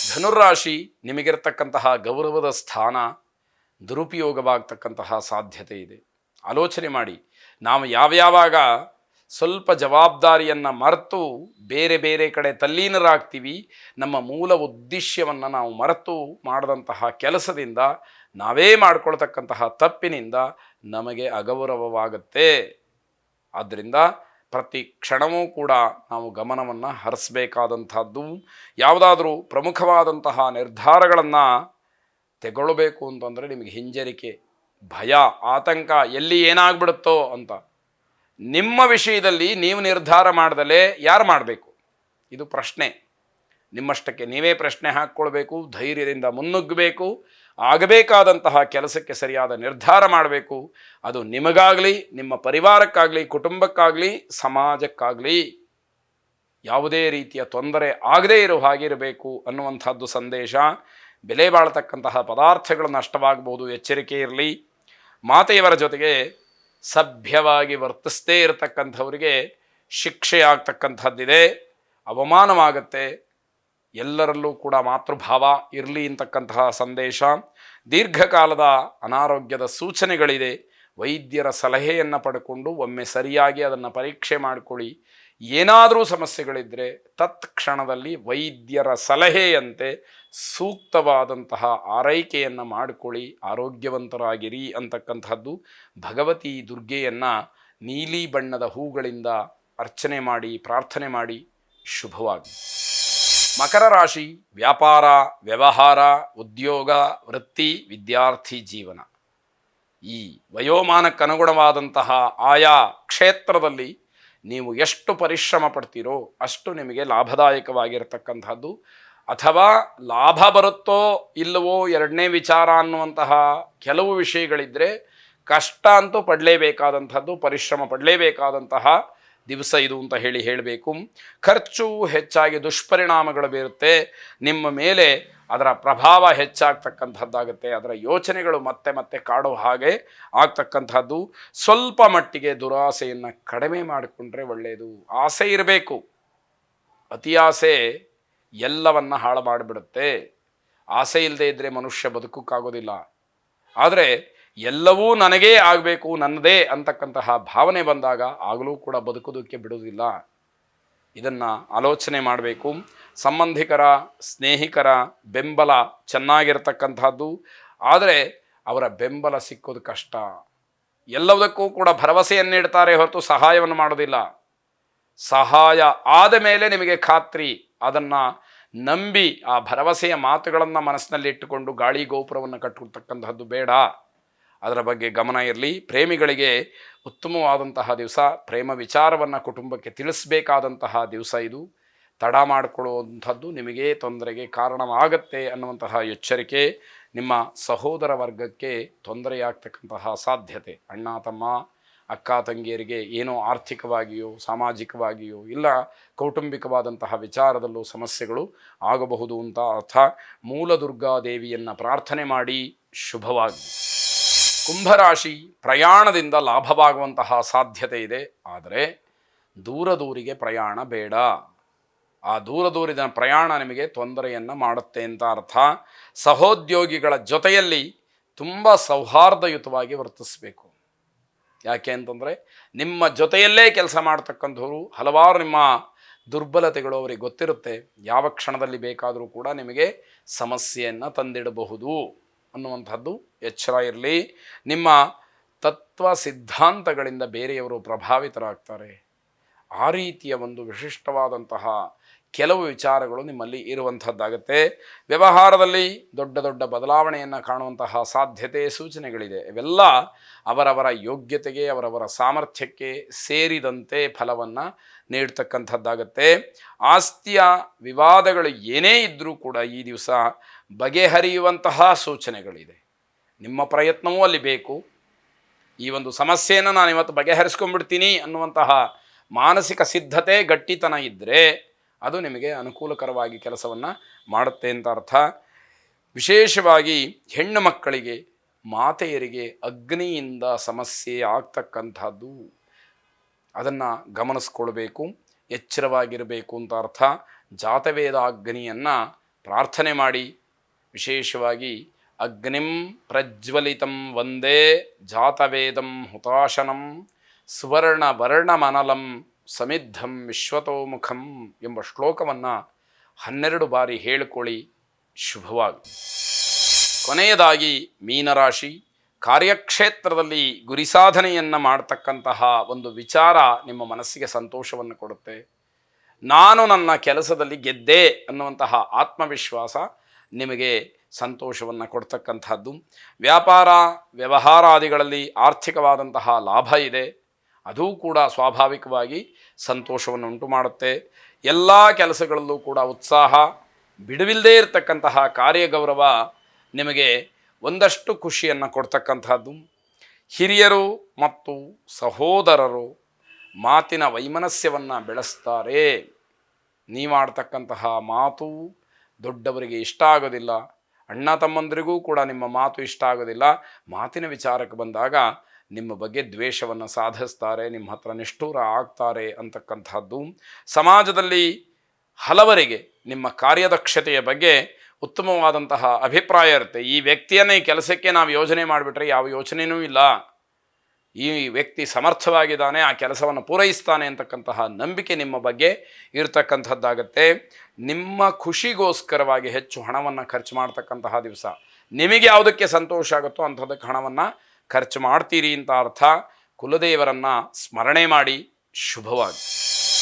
ಧನುರಾಶಿ ನಿಮಗಿರ್ತಕ್ಕಂತಹ ಗೌರವದ ಸ್ಥಾನ ದುರುಪಯೋಗವಾಗ್ತಕ್ಕಂತಹ ಸಾಧ್ಯತೆ ಇದೆ. ಆಲೋಚನೆ ಮಾಡಿ, ನಾವು ಯಾವ್ಯಾವಾಗ ಸ್ವಲ್ಪ ಜವಾಬ್ದಾರಿಯನ್ನು ಮರೆತು ಬೇರೆ ಬೇರೆ ಕಡೆ ತಲ್ಲೀನರಾಗ್ತೀವಿ, ನಮ್ಮ ಮೂಲ ಉದ್ದೇಶವನ್ನು ನಾವು ಮರೆತು ಮಾಡಿದಂತಹ ಕೆಲಸದಿಂದ, ನಾವೇ ಮಾಡಿಕೊಳ್ತಕ್ಕಂತಹ ತಪ್ಪಿನಿಂದ ನಮಗೆ ಅಗೌರವವಾಗುತ್ತೆ. ಆದ್ದರಿಂದ ಪ್ರತಿ ಕ್ಷಣವೂ ಕೂಡ ನಾವು ಗಮನವನ್ನು ಹರಿಸಬೇಕಾದಂಥದ್ದು. ಯಾವುದಾದ್ರೂ ಪ್ರಮುಖವಾದಂತಹ ನಿರ್ಧಾರಗಳನ್ನು ತೆಗೊಳ್ಳಬೇಕು ಅಂತಂದರೆ ನಿಮಗೆ ಹಿಂಜರಿಕೆ, ಭಯ, ಆತಂಕ, ಎಲ್ಲಿ ಏನಾಗ್ಬಿಡುತ್ತೋ ಅಂತ. ನಿಮ್ಮ ವಿಷಯದಲ್ಲಿ ನೀವು ನಿರ್ಧಾರ ಮಾಡ್ದಲೇ ಯಾರು ಮಾಡಬೇಕು? ಇದು ಪ್ರಶ್ನೆ. ನಿಮ್ಮಷ್ಟಕ್ಕೆ ನೀವೇ ಪ್ರಶ್ನೆ ಹಾಕ್ಕೊಳ್ಬೇಕು, ಧೈರ್ಯದಿಂದ ಮುನ್ನುಗ್ಗಬೇಕು, ಆಗಬೇಕಾದಂತಹ ಕೆಲಸಕ್ಕೆ ಸರಿಯಾದ ನಿರ್ಧಾರ ಮಾಡಬೇಕು. ಅದು ನಿಮಗಾಗಲಿ, ನಿಮ್ಮ ಪರಿವಾರಕ್ಕಾಗಲಿ, ಕುಟುಂಬಕ್ಕಾಗಲಿ, ಸಮಾಜಕ್ಕಾಗಲಿ ಯಾವುದೇ ರೀತಿಯ ತೊಂದರೆ ಆಗದೇ ಇರೋ ಹಾಗಿರಬೇಕು ಅನ್ನುವಂಥದ್ದು ಸಂದೇಶ. ಬೆಲೆ ಬಾಳ್ತಕ್ಕಂತಹ ಪದಾರ್ಥಗಳು ನಷ್ಟವಾಗಬಹುದು, ಎಚ್ಚರಿಕೆ ಇರಲಿ. ಮಾತೆಯವರ ಜೊತೆಗೆ ಸಭ್ಯವಾಗಿ ವರ್ತಿಸದೇ ಇರತಕ್ಕಂಥವರಿಗೆ ಶಿಕ್ಷೆ ಆಗ್ತಕ್ಕಂಥದ್ದಿದೆ, ಅವಮಾನವಾಗತ್ತೆ. ಎಲ್ಲರಲ್ಲೂ ಕೂಡ ಮಾತೃಭಾವ ಇರಲಿ ಅಂತಕ್ಕಂತಹ ಸಂದೇಶ. ದೀರ್ಘಕಾಲದ ಅನಾರೋಗ್ಯದ ಸೂಚನೆಗಳಿದೆ. ವೈದ್ಯರ ಸಲಹೆಯನ್ನು ಪಡ್ಕೊಂಡು ಒಮ್ಮೆ ಸರಿಯಾಗಿ ಅದನ್ನು ಪರೀಕ್ಷೆ ಮಾಡಿಕೊಳ್ಳಿ. ಏನಾದರೂ ಸಮಸ್ಯೆಗಳಿದ್ದರೆ ತತ್ಕ್ಷಣದಲ್ಲಿ ವೈದ್ಯರ ಸಲಹೆಯಂತೆ ಸೂಕ್ತವಾದಂತಹ ಆರೈಕೆಯನ್ನು ಮಾಡಿಕೊಳ್ಳಿ, ಆರೋಗ್ಯವಂತರಾಗಿರಿ ಅಂತಕ್ಕಂಥದ್ದು. ಭಗವತಿ ದುರ್ಗೆಯನ್ನು ನೀಲಿ ಬಣ್ಣದ ಹೂಗಳಿಂದ ಅರ್ಚನೆ ಮಾಡಿ, ಪ್ರಾರ್ಥನೆ ಮಾಡಿ. ಶುಭವಾಗಿ. ಮಕರ ರಾಶಿ ವ್ಯಾಪಾರ, ವ್ಯವಹಾರ, ಉದ್ಯೋಗ, ವೃತ್ತಿ, ವಿದ್ಯಾರ್ಥಿ ಜೀವನ. ಈ ವಯೋಮಾನಕ್ಕನುಗುಣವಾದಂತಹ ಆಯಾ ಕ್ಷೇತ್ರದಲ್ಲಿ ನೀವು ಎಷ್ಟು ಪರಿಶ್ರಮ ಪಡ್ತೀರೋ ಅಷ್ಟು ನಿಮಗೆ ಲಾಭದಾಯಕವಾಗಿರತಕ್ಕಂಥದ್ದು. ಅಥವಾ ಲಾಭ ಬರುತ್ತೋ ಇಲ್ಲವೋ ಎರಡನೇ ವಿಚಾರ ಅನ್ನುವಂತಹ ಕೆಲವು ವಿಷಯಗಳಿದ್ದರೆ ಕಷ್ಟ ಅಂತೂ ಪಡಲೇಬೇಕಾದಂಥದ್ದು, ಪರಿಶ್ರಮ ಪಡಲೇಬೇಕಾದಂತಹ ದಿವಸ ಇದು ಅಂತ ಹೇಳಬೇಕು. ಖರ್ಚು ಹೆಚ್ಚಾಗಿ ದುಷ್ಪರಿಣಾಮಗಳು ಬೀರುತ್ತೆ. ನಿಮ್ಮ ಮೇಲೆ ಅದರ ಪ್ರಭಾವ ಹೆಚ್ಚಾಗ್ತಕ್ಕಂಥದ್ದಾಗುತ್ತೆ. ಅದರ ಯೋಚನೆಗಳು ಮತ್ತೆ ಮತ್ತೆ ಕಾಡೋ ಹಾಗೆ ಆಗ್ತಕ್ಕಂಥದ್ದು. ಸ್ವಲ್ಪ ಮಟ್ಟಿಗೆ ದುರಾಸೆಯನ್ನು ಕಡಿಮೆ ಮಾಡಿಕೊಂಡ್ರೆ ಒಳ್ಳೆಯದು. ಆಸೆ ಇರಬೇಕು, ಅತಿ ಆಸೆ ಎಲ್ಲವನ್ನ ಹಾಳು ಮಾಡಿಬಿಡುತ್ತೆ. ಆಸೆ ಇಲ್ಲದೆ ಇದ್ದರೆ ಮನುಷ್ಯ ಬದುಕೋಕ್ಕಾಗೋದಿಲ್ಲ. ಆದರೆ ಎಲ್ಲವೂ ನನಗೇ ಆಗಬೇಕು, ನನ್ನದೇ ಅಂತಕ್ಕಂತಹ ಭಾವನೆ ಬಂದಾಗ ಆಗಲೂ ಕೂಡ ಬದುಕೋದಕ್ಕೆ ಬಿಡುವುದಿಲ್ಲ. ಇದನ್ನು ಆಲೋಚನೆ ಮಾಡಬೇಕು. ಸಂಬಂಧಿಕರ, ಸ್ನೇಹಿತರ ಬೆಂಬಲ ಚೆನ್ನಾಗಿರ್ತಕ್ಕಂಥದ್ದು. ಆದರೆ ಅವರ ಬೆಂಬಲ ಸಿಕ್ಕೋದು ಕಷ್ಟ. ಎಲ್ಲದಕ್ಕೂ ಕೂಡ ಭರವಸೆಯನ್ನಿಡ್ತಾರೆ ಹೊರತು ಸಹಾಯವನ್ನು ಮಾಡೋದಿಲ್ಲ. ಸಹಾಯ ಆದ ಮೇಲೆ ನಿಮಗೆ ಖಾತ್ರಿ. ಅದನ್ನು ನಂಬಿ ಆ ಭರವಸೆಯ ಮಾತುಗಳನ್ನು ಮನಸ್ಸಿನಲ್ಲಿ ಇಟ್ಟುಕೊಂಡು ಗಾಳಿ ಗೋಪುರವನ್ನು ಕಟ್ಟತಕ್ಕಂಥದ್ದು ಬೇಡ. ಅದರ ಬಗ್ಗೆ ಗಮನ ಇರಲಿ. ಪ್ರೇಮಿಗಳಿಗೆ ಉತ್ತಮವಾದಂತಹ ದಿವಸ. ಪ್ರೇಮ ವಿಚಾರವನ್ನು ಕುಟುಂಬಕ್ಕೆ ತಿಳಿಸಬೇಕಾದಂತಹ ದಿವಸ ಇದು. ತಡ ಮಾಡಿಕೊಳ್ಳುವಂಥದ್ದು ನಿಮಗೆ ತೊಂದರೆಗೆ ಕಾರಣವಾಗತ್ತೆ ಅನ್ನುವಂತಹ ಎಚ್ಚರಿಕೆ. ನಿಮ್ಮ ಸಹೋದರ ವರ್ಗಕ್ಕೆ ತೊಂದರೆಯಾಗ್ತಕ್ಕಂತಹ ಸಾಧ್ಯತೆ. ಅಣ್ಣ ತಮ್ಮ, ಅಕ್ಕ ತಂಗಿಯರಿಗೆ ಏನೋ ಆರ್ಥಿಕವಾಗಿಯೋ ಸಾಮಾಜಿಕವಾಗಿಯೋ ಇಲ್ಲ ಕೌಟುಂಬಿಕವಾದಂತಹ ವಿಚಾರದಲ್ಲೂ ಸಮಸ್ಯೆಗಳು ಆಗಬಹುದು ಅಂತ ಅರ್ಥ. ಮೂಲ ದುರ್ಗಾದೇವಿಯನ್ನು ಪ್ರಾರ್ಥನೆ ಮಾಡಿ. ಶುಭವಾಗಿ. ಕುಂಭರಾಶಿ ಪ್ರಯಾಣದಿಂದ ಲಾಭವಾಗುವಂತಹ ಸಾಧ್ಯತೆ ಇದೆ. ಆದರೆ ದೂರಿಗೆ ಪ್ರಯಾಣ ಬೇಡ. ಆ ದೂರಿದ ಪ್ರಯಾಣ ನಿಮಗೆ ತೊಂದರೆಯನ್ನು ಮಾಡುತ್ತೆ ಅಂತ ಅರ್ಥ. ಸಹೋದ್ಯೋಗಿಗಳ ಜೊತೆಯಲ್ಲಿ ತುಂಬ ಸೌಹಾರ್ದಯುತವಾಗಿ ವರ್ತಿಸಬೇಕು. ಯಾಕೆ ಅಂತಂದರೆ ನಿಮ್ಮ ಜೊತೆಯಲ್ಲೇ ಕೆಲಸ ಮಾಡ್ತಕ್ಕಂಥವ್ರು ಹಲವಾರು ನಿಮ್ಮ ದುರ್ಬಲತೆಗಳು ಅವರಿಗೆ ಗೊತ್ತಿರುತ್ತೆ. ಯಾವ ಕ್ಷಣದಲ್ಲಿ ಬೇಕಾದರೂ ಕೂಡ ನಿಮಗೆ ಸಮಸ್ಯೆಯನ್ನು ತಂದಿಡಬಹುದು ಅನ್ನುವಂಥದ್ದು ಎಚ್ಚರ ಇರಲಿ. ನಿಮ್ಮ ತತ್ವ ಸಿದ್ಧಾಂತಗಳಿಂದ ಬೇರೆಯವರು ಪ್ರಭಾವಿತರಾಗ್ತಾರೆ. ಆ ರೀತಿಯ ಒಂದು ವಿಶಿಷ್ಟವಾದಂತಹ ಕೆಲವು ವಿಚಾರಗಳು ನಿಮ್ಮಲ್ಲಿ ಇರುವಂಥದ್ದಾಗುತ್ತೆ. ವ್ಯವಹಾರದಲ್ಲಿ ದೊಡ್ಡ ದೊಡ್ಡ ಬದಲಾವಣೆಯನ್ನು ಕಾಣುವಂತಹ ಸಾಧ್ಯತೆ, ಸೂಚನೆಗಳಿದೆ. ಇವೆಲ್ಲ ಅವರವರ ಯೋಗ್ಯತೆಗೆ, ಅವರವರ ಸಾಮರ್ಥ್ಯಕ್ಕೆ ಸೇರಿದಂತೆ ಫಲವನ್ನು ನೀಡ್ತಕ್ಕಂಥದ್ದಾಗತ್ತೆ. ಆಸ್ತಿಯ ವಿವಾದಗಳು ಏನೇ ಇದ್ದರೂ ಕೂಡ ಈ ದಿವಸ ಬಗೆಹರಿಯುವಂತಹ ಸೂಚನೆಗಳಿದೆ. ನಿಮ್ಮ ಪ್ರಯತ್ನವೂ ಅಲ್ಲಿ ಬೇಕು. ಈ ಒಂದು ಸಮಸ್ಯೆಯನ್ನು ನಾನು ಇವತ್ತು ಬಗೆಹರಿಸ್ಕೊಂಡ್ಬಿಡ್ತೀನಿ ಅನ್ನುವಂತಹ ಮಾನಸಿಕ ಸಿದ್ಧತೆ, ಗಟ್ಟಿತನ ಇದ್ದರೆ ಅದು ನಿಮಗೆ ಅನುಕೂಲಕರವಾಗಿ ಕೆಲಸವನ್ನು ಮಾಡುತ್ತೆ ಅಂತ ಅರ್ಥ. ವಿಶೇಷವಾಗಿ ಹೆಣ್ಣು ಮಕ್ಕಳಿಗೆ, ಮಾತೆಯರಿಗೆ ಅಗ್ನಿಯಿಂದ ಸಮಸ್ಯೆ ಆಗ್ತಕ್ಕಂಥದ್ದು. ಅದನ್ನು ಗಮನಿಸ್ಕೊಳ್ಬೇಕು, ಎಚ್ಚರವಾಗಿರಬೇಕು ಅಂತ ಅರ್ಥ. ಜಾತವೇದ ಅಗ್ನಿಯನ್ನು ಪ್ರಾರ್ಥನೆ ಮಾಡಿ. ವಿಶೇಷವಾಗಿ ಅಗ್ನಿಂ ಪ್ರಜ್ವಲಿತಂ ವಂದೇ ಜಾತವೇದಂ ಹುತಾಶನಂ ಸುವರ್ಣ ವರ್ಣಮನಲಂ ಸಮಿದ್ಧಂ ವಿಶ್ವತೋಮುಖಂ ಎಂಬ ಶ್ಲೋಕವನ್ನು 12 ಬಾರಿ ಹೇಳಿಕೊಳ್ಳಿ. ಶುಭವಾಗಿ. ಕೊನೆಯದಾಗಿ ಮೀನರಾಶಿ, ಕಾರ್ಯಕ್ಷೇತ್ರದಲ್ಲಿ ಗುರಿ ಸಾಧನೆಯನ್ನು ಮಾಡ್ತಕ್ಕಂತಹ ಒಂದು ವಿಚಾರ ನಿಮ್ಮ ಮನಸ್ಸಿಗೆ ಸಂತೋಷವನ್ನು ಕೊಡುತ್ತೆ. ನಾನು ನನ್ನ ಕೆಲಸದಲ್ಲಿ ಗೆದ್ದೆ ಅನ್ನುವಂತಹ ಆತ್ಮವಿಶ್ವಾಸ ನಿಮಗೆ ಸಂತೋಷವನ್ನು ಕೊಡ್ತಕ್ಕಂಥದ್ದು. ವ್ಯಾಪಾರ ವ್ಯವಹಾರಾದಿಗಳಲ್ಲಿ ಆರ್ಥಿಕವಾದಂತಹ ಲಾಭ ಇದೆ, ಅದೂ ಕೂಡ ಸ್ವಾಭಾವಿಕವಾಗಿ ಸಂತೋಷವನ್ನು ಉಂಟು ಮಾಡುತ್ತೆ. ಎಲ್ಲ ಕೆಲಸಗಳಲ್ಲೂ ಕೂಡ ಉತ್ಸಾಹ, ಬಿಡುವಿಲ್ಲದೇ ಇರತಕ್ಕಂತಹ ಕಾರ್ಯಗೌರವ ನಿಮಗೆ ಒಂದಷ್ಟು ಖುಷಿಯನ್ನು ಕೊಡ್ತಕ್ಕಂಥದ್ದು. ಹಿರಿಯರು ಮತ್ತು ಸಹೋದರರು ಮಾತಿನ ವೈಮನಸ್ಯವನ್ನು ಬೆಳೆಸ್ತಾರೆ. ನೀವಾಡ್ತಕ್ಕಂತಹ ಮಾತು ದೊಡ್ಡವರಿಗೆ ಇಷ್ಟ ಆಗೋದಿಲ್ಲ, ಅಣ್ಣ ತಮ್ಮಂದರಿಗೂ ಕೂಡ ನಿಮ್ಮ ಮಾತು ಇಷ್ಟ ಆಗೋದಿಲ್ಲ. ಮಾತಿನ ವಿಚಾರಕ್ಕೆ ಬಂದಾಗ ನಿಮ್ಮ ಬಗ್ಗೆ ದ್ವೇಷವನ್ನು ಸಾಧಿಸ್ತಾರೆ, ನಿಮ್ಮ ಹತ್ರ ನಿಷ್ಠೂರ ಆಗ್ತಾರೆ ಅಂತಕ್ಕಂಥದ್ದು. ಸಮಾಜದಲ್ಲಿ ಹಲವರಿಗೆ ನಿಮ್ಮ ಕಾರ್ಯದಕ್ಷತೆಯ ಬಗ್ಗೆ ಉತ್ತಮವಾದಂತಹ ಅಭಿಪ್ರಾಯ ಇರುತ್ತೆ. ಈ ವ್ಯಕ್ತಿಯನ್ನೇ ಈ ಕೆಲಸಕ್ಕೆ ನಾವು ಯೋಜನೆ ಮಾಡಿಬಿಟ್ರೆ ಯಾವ ಯೋಚನೆಯೂ ಇಲ್ಲ, ಈ ವ್ಯಕ್ತಿ ಸಮರ್ಥವಾಗಿದ್ದಾನೆ, ಆ ಕೆಲಸವನ್ನು ಪೂರೈಸ್ತಾನೆ ಅಂತಕ್ಕಂತಹ ನಂಬಿಕೆ ನಿಮ್ಮ ಬಗ್ಗೆ ಇರತಕ್ಕಂಥದ್ದಾಗತ್ತೆ. ನಿಮ್ಮ ಖುಷಿಗೋಸ್ಕರವಾಗಿ ಹೆಚ್ಚು ಹಣವನ್ನು ಖರ್ಚು ಮಾಡ್ತಕ್ಕಂತಹ ದಿವಸ. ನಿಮಗೆ ಯಾವುದಕ್ಕೆ ಸಂತೋಷ ಆಗುತ್ತೋ ಅಂಥದ್ದಕ್ಕೆ ಹಣವನ್ನು ಖರ್ಚು ಮಾಡ್ತೀರಿ ಅಂತ ಅರ್ಥ. ಕುಲದೇವರನ್ನು ಸ್ಮರಣೆ ಮಾಡಿ. ಶುಭವಾಗಿ.